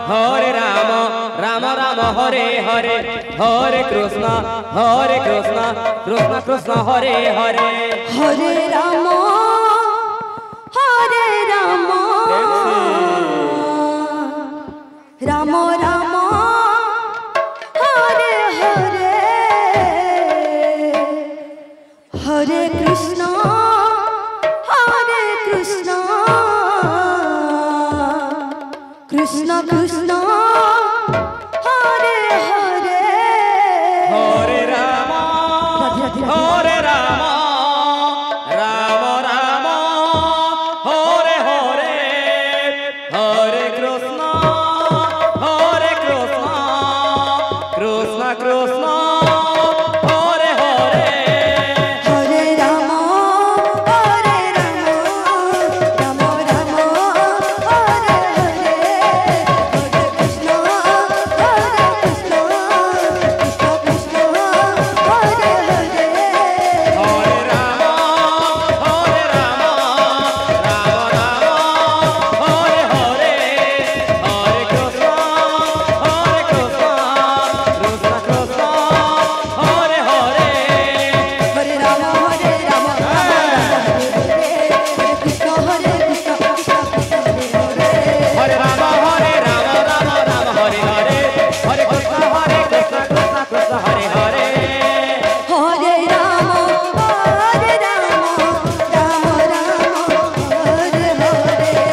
Hare Ram Ram Ram Hare Hare Hare Krishna Krishna Krishna Hare Hare Hare Ram Ram Ram Hare Hare Hare Krishna Krishna Krishna Hare Hare Hare Ram Ram Ram Hare Hare Hare Krishna Krishna Krishna Hare Hare Hare Ram Ram Ram Hare Hare Hare Krishna Krishna Krishna Hare Hare Hare Ram Hare Hare Hare Krishna Krishna Krishna Hare Hare Hare Ram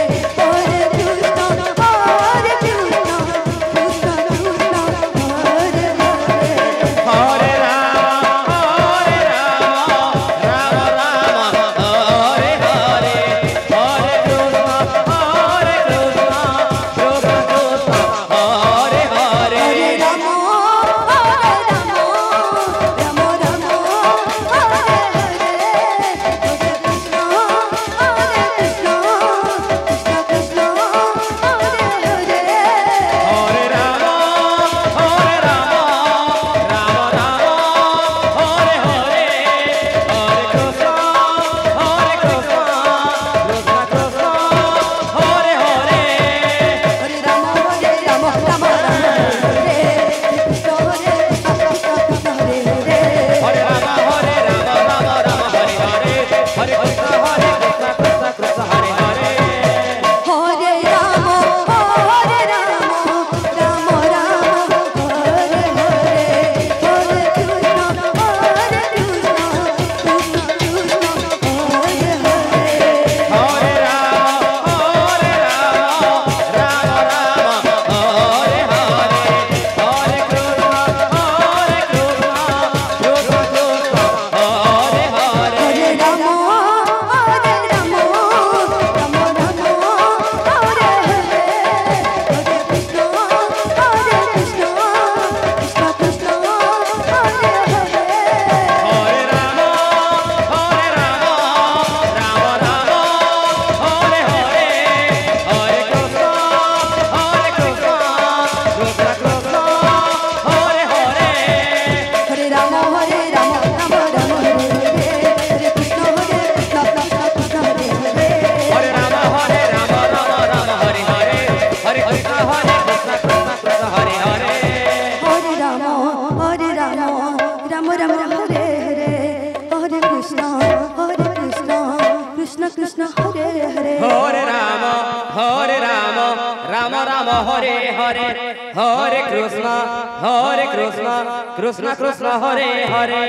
Krishna Hare Ram Ram Hare Hare Hare Krishna Krishna Hare Hare Hare Ram Ram Hare Hare Hare Krishna Krishna Hare Hare Hare Ram Hare Hare Hare Krishna Krishna Hare Hare Hare Ram Krishna Hare Hare Hare Ram Ram Hare Hare Hare Krishna Krishna Krishna Hare Hare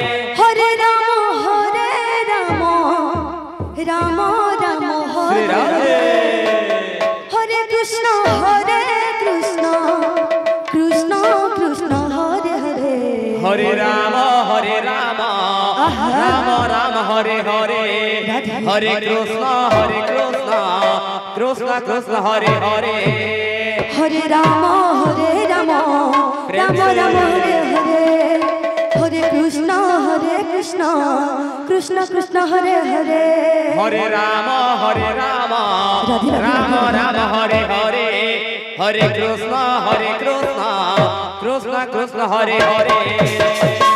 Hare Ram Ram Shri Radhe Hare Krishna Krishna Krishna Hare Hare Hare Ram Ram Hare Hare Hare Krishna Krishna Krishna Hare Hare Hare Ram Ram Hare Hare Hare Krishna Krishna Krishna Hare Hare Hare Ram Ram Hare Hare Hare Krishna Krishna Krishna Hare Hare